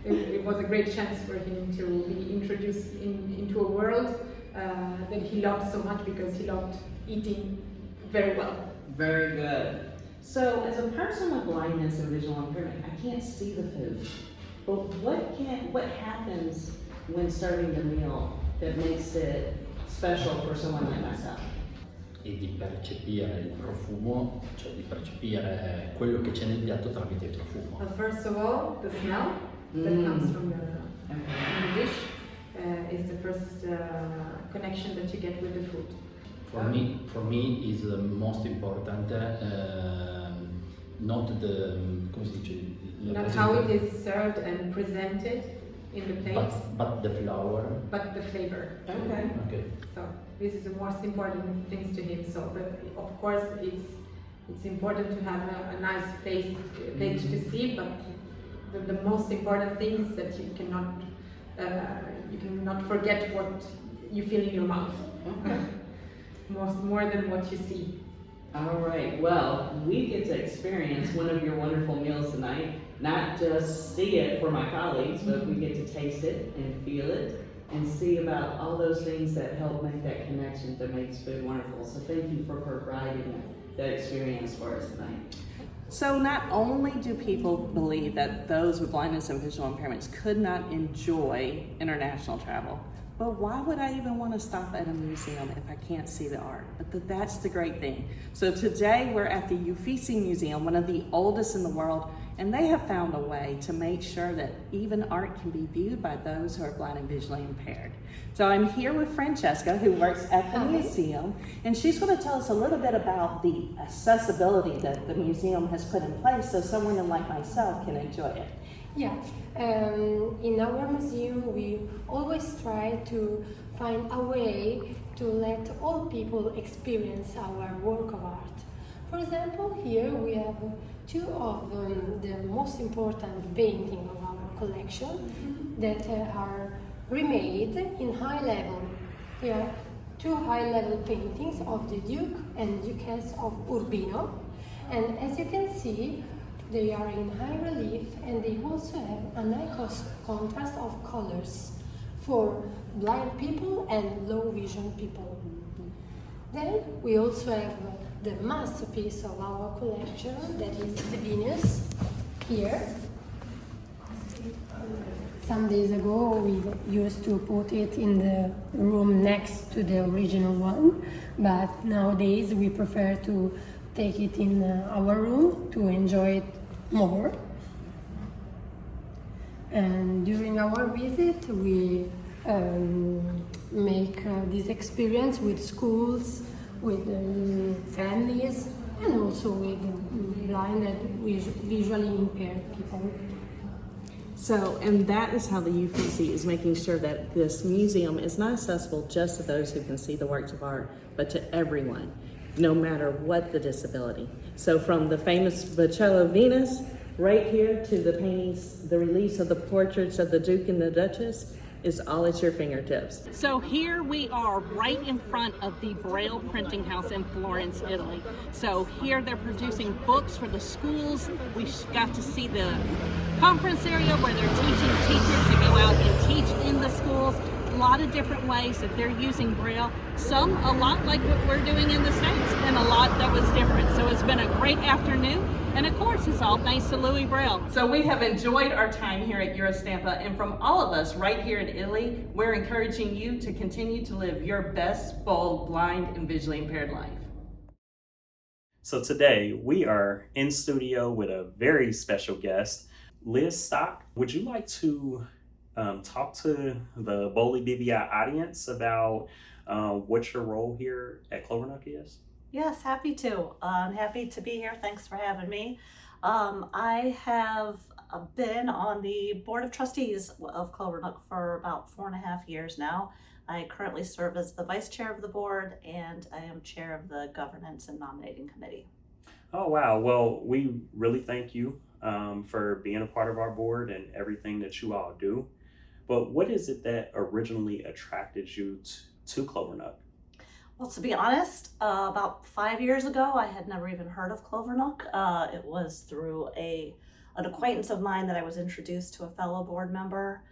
it was a great chance for him to be introduced into a world that he loved so much, because he loved eating very well. Very good. So, as a person with blindness and visual impairment, I can't see the food. But what happens when serving the meal that makes it special for someone like myself? E di percepire il profumo, cioè di percepire quello che c'è nel piatto tramite il profumo. First of all, the smell that comes from the dish is the first connection that you get with the food. For me is the most important, not the, come si dice? Not how it is served and presented in the plate, but the flour. but the flavor. Okay. So this is the most important things to him. So, but of course, it's important to have a nice plate to see. But the most important thing is that you cannot forget what you feel in your mouth. More than what you see. All right, well, we get to experience one of your wonderful meals tonight. Not just see it for my colleagues, but we get to taste it and feel it and see about all those things that help make that connection that makes food wonderful. So thank you for providing that experience for us tonight. So not only do people believe that those with blindness and visual impairments could not enjoy international travel, but why would I even want to stop at a museum if I can't see the art? But that's the great thing. So today we're at the Uffizi Museum, one of the oldest in the world, and they have found a way to make sure that even art can be viewed by those who are blind and visually impaired. So I'm here with Francesca, who works at the museum, and she's going to tell us a little bit about the accessibility that the museum has put in place so someone like myself can enjoy it. Yeah, in our museum we always try to find a way to let all people experience our work of art. For example, here we have two of the most important paintings of our collection that are remade in high level. Here are two high level paintings of the Duke and Duchess of Urbino, and as you can see, they are in high relief, and they also have a nice contrast of colors for blind people and low vision people. Then we also have the masterpiece of our collection, that is the Venus, here. Some days ago we used to put it in the room next to the original one, but nowadays we prefer to take it in our room to enjoy it more. And during our visit we make this experience with schools, with families, and also with blind and visually impaired people. So, and that is how the UFC is making sure that this museum is not accessible just to those who can see the works of art, but to everyone, no matter what the disability. So from the famous Botticelli Venus, right here to the paintings, the release of the portraits of the Duke and the Duchess, is all at your fingertips. So here we are right in front of the Braille printing house in Florence, Italy. So here they're producing books for the schools. We got to see the conference area where they're teaching teachers to go out and teach in the schools. A lot of different ways that they're using Braille. Some a lot like what we're doing in the States, and a lot that was different. So it's been a great afternoon. And of course, it's all thanks to Louis Braille. So we have enjoyed our time here at Eurostampa, and from all of us right here in Italy, we're encouraging you to continue to live your best, bold, blind, and visually impaired life. So today we are in studio with a very special guest, Liz Stock. Would you like to talk to the Boldly BVI audience about what your role here at Clovernook is? Yes, happy to. I'm happy to be here. Thanks for having me. I have been on the Board of Trustees of Clovernook for about 4.5 years now. I currently serve as the Vice Chair of the Board, and I am Chair of the Governance and Nominating Committee. Oh, wow. Well, we really thank you for being a part of our board and everything that you all do. But what is it that originally attracted you to Clovernook? Well, to be honest, about 5 years ago, I had never even heard of Clovernook. It was through an acquaintance of mine that I was introduced to a fellow board member,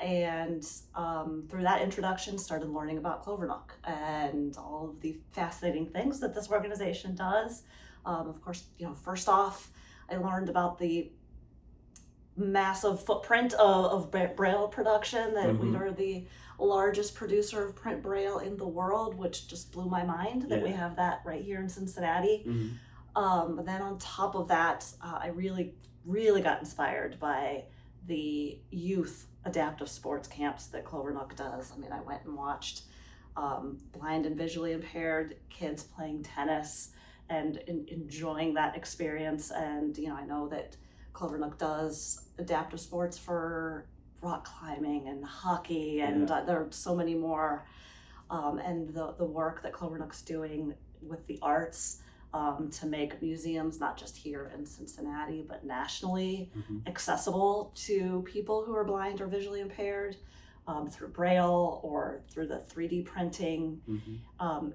and through that introduction, started learning about Clovernook and all of the fascinating things that this organization does. Of course, first off, I learned about the massive footprint of Braille production, that we are the largest producer of print Braille in the world, which just blew my mind that we have that right here in Cincinnati. But then on top of that, I really got inspired by the youth adaptive sports camps that Clovernook does. I mean, I went and watched blind and visually impaired kids playing tennis and enjoying that experience. And I know that Clovernook does adaptive sports for rock climbing and hockey, and there are so many more. And the work that Clovernook's doing with the arts to make museums, not just here in Cincinnati, but nationally accessible to people who are blind or visually impaired, through Braille or through the 3D printing.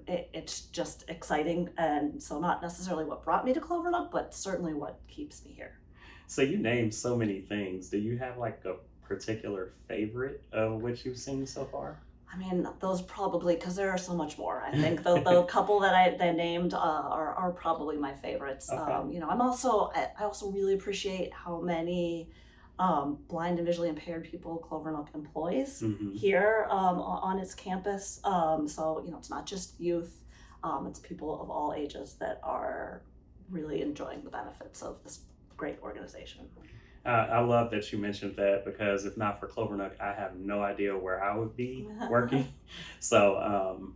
It's just exciting. And so not necessarily what brought me to Clovernook, but certainly what keeps me here. So you named so many things. Do you have like a particular favorite of what you've seen so far? I mean, those probably, because there are so much more. I think the couple that I named are probably my favorites. Okay. I also really appreciate how many blind and visually impaired people Clovernook employs here on its campus. So it's not just youth, it's people of all ages that are really enjoying the benefits of this great organization. I love that you mentioned that, because if not for Clovernook, I have no idea where I would be working. So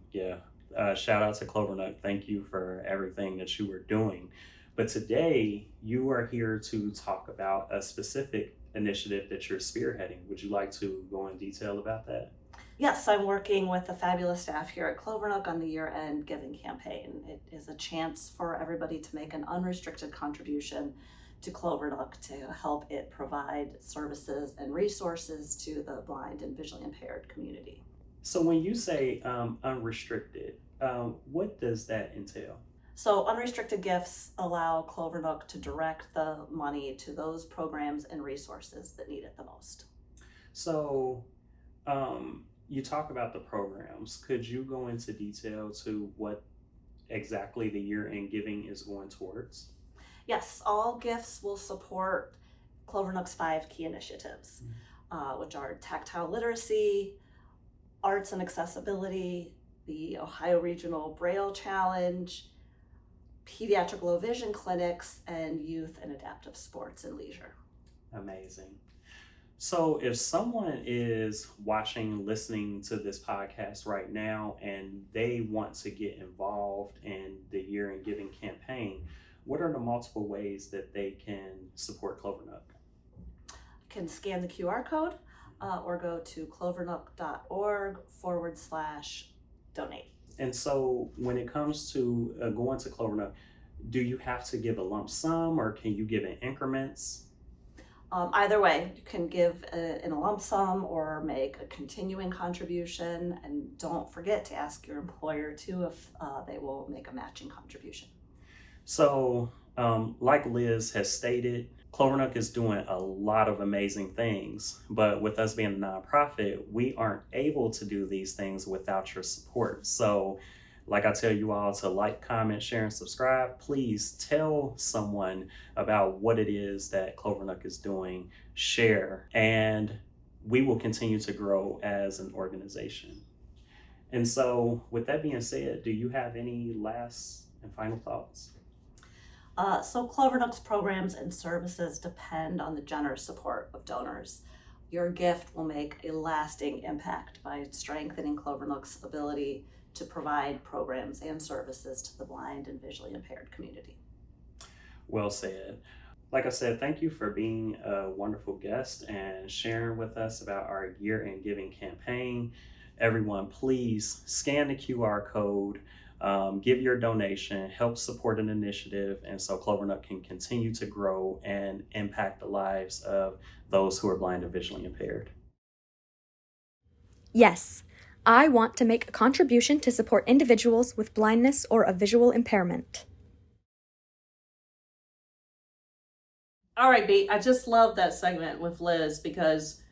shout out to Clovernook. Thank you for everything that you were doing. But today you are here to talk about a specific initiative that you're spearheading. Would you like to go in detail about that? Yes, I'm working with the fabulous staff here at Clovernook on the year-end giving campaign. It is a chance for everybody to make an unrestricted contribution to Clovernook to help it provide services and resources to the blind and visually impaired community. So when you say unrestricted, what does that entail? So unrestricted gifts allow Clovernook to direct the money to those programs and resources that need it the most. So you talk about the programs. Could you go into detail to what exactly the year-end giving is going towards? Yes, all gifts will support Clovernook's 5 key initiatives, which are tactile literacy, arts and accessibility, the Ohio Regional Braille Challenge, pediatric low vision clinics, and youth and adaptive sports and leisure. Amazing. So if someone is watching, listening to this podcast right now, and they want to get involved in the year-end giving campaign, what are the multiple ways that they can support Clovernook? You can scan the QR code or go to clovernook.org/donate. And so when it comes to going to Clovernook, do you have to give a lump sum, or can you give in increments? Either way, you can give in a lump sum or make a continuing contribution. And don't forget to ask your employer too if they will make a matching contribution. So, like Liz has stated, Clovernook is doing a lot of amazing things, but with us being a nonprofit, we aren't able to do these things without your support. So, like I tell you all to like, comment, share, and subscribe. Please tell someone about what it is that Clovernook is doing, share, and we will continue to grow as an organization. And so, with that being said, do you have any last and final thoughts? So Clovernook's programs and services depend on the generous support of donors. Your gift will make a lasting impact by strengthening Clovernook's ability to provide programs and services to the blind and visually impaired community. Well said. Like I said, thank you for being a wonderful guest and sharing with us about our year-end giving campaign. Everyone, please scan the QR code. Give your donation, help support an initiative, and so Clovernook can continue to grow and impact the lives of those who are blind and visually impaired. Yes, I want to make a contribution to support individuals with blindness or a visual impairment. All right, B, I just love that segment with Liz because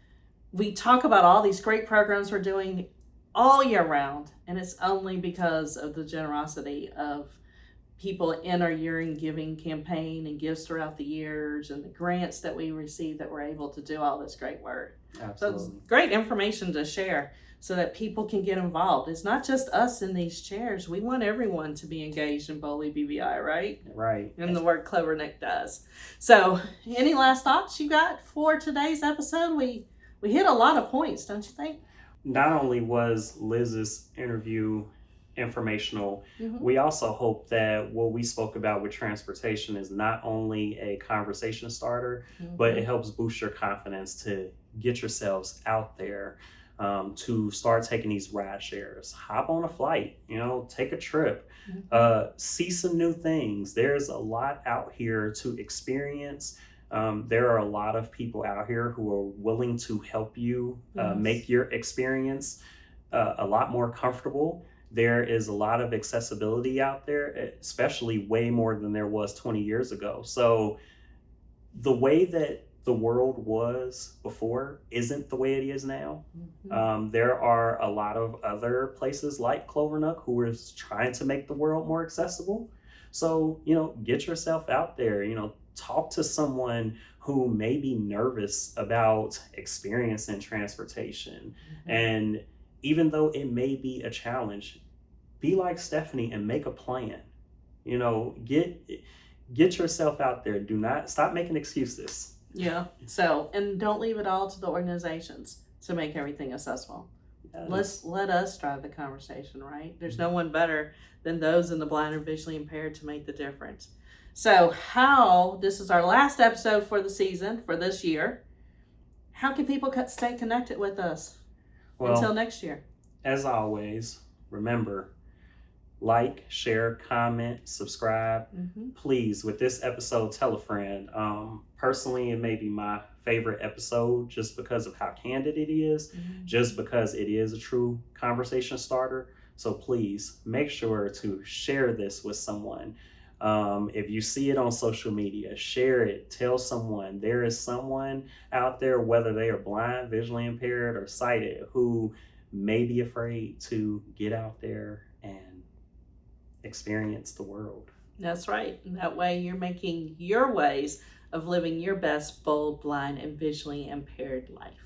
we talk about all these great programs we're doing all year round, and it's only because of the generosity of people in our year-end giving campaign and gifts throughout the years and the grants that we receive that we're able to do all this great work. Absolutely. So it's great information to share so that people can get involved. It's not just us in these chairs. We want everyone to be engaged in Boldly BVI, right? Right. And the work Clovernook does. So any last thoughts you got for today's episode? We hit a lot of points, don't you think? Not only was Liz's interview informational, Mm-hmm. we also hope that what we spoke about with transportation is not only a conversation starter, but it helps boost your confidence to get yourselves out there, to start taking these ride shares. Hop on a flight, take a trip, see some new things. There's a lot out here to experience. There are a lot of people out here who are willing to help you make your experience a lot more comfortable. There is a lot of accessibility out there, especially way more than there was 20 years ago. So the way that the world was before isn't the way it is now. There are a lot of other places like Clovernook who are trying to make the world more accessible. So, get yourself out there, talk to someone who may be nervous about experiencing transportation. And even though it may be a challenge, be like Stephanie and make a plan. Get yourself out there. Do not stop making excuses. Yeah. So, and don't leave it all to the organizations to make everything accessible. Let us drive the conversation, right? There's no one better than those in the blind or visually impaired to make the difference. So this is our last episode for the season, for this year. How can people stay connected with us until next year? As always, remember, like, share, comment, subscribe. Please, with this episode, tell a friend. Personally, it may be my favorite episode just because of how candid it is, just because it is a true conversation starter. So please make sure to share this with someone. If you see it on social media, share it, tell someone. There is someone out there, whether they are blind, visually impaired, or sighted, who may be afraid to get out there and experience the world. That's right. And that way you're making your ways of living your best, bold, blind, and visually impaired life.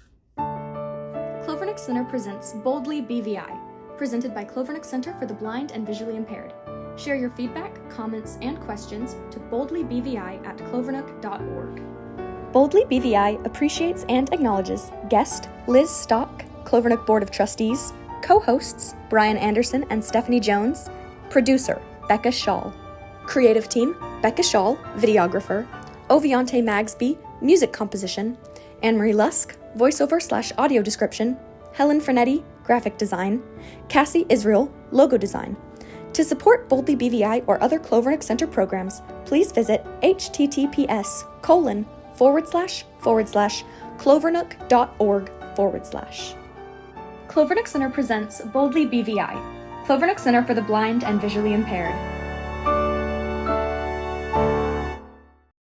Clovernook Center presents Boldly BVI, presented by Clovernook Center for the Blind and Visually Impaired. Share your feedback, comments, and questions to boldlybvi@clovernook.org. Boldly BVI appreciates and acknowledges guest Liz Stock, Clovernook Board of Trustees, co-hosts Brian Anderson and Stephanie Jones, producer Becca Shaw, creative team Becca Shaw, videographer, Oviante Magsby, music composition, Anne-Marie Lusk, voiceover/audio description, Helen Frenetti, graphic design, Cassie Israel, logo design. To support Boldly BVI or other Clovernook Center programs, please visit https://clovernook.org/. Clovernook Center presents Boldly BVI, Clovernook Center for the Blind and Visually Impaired.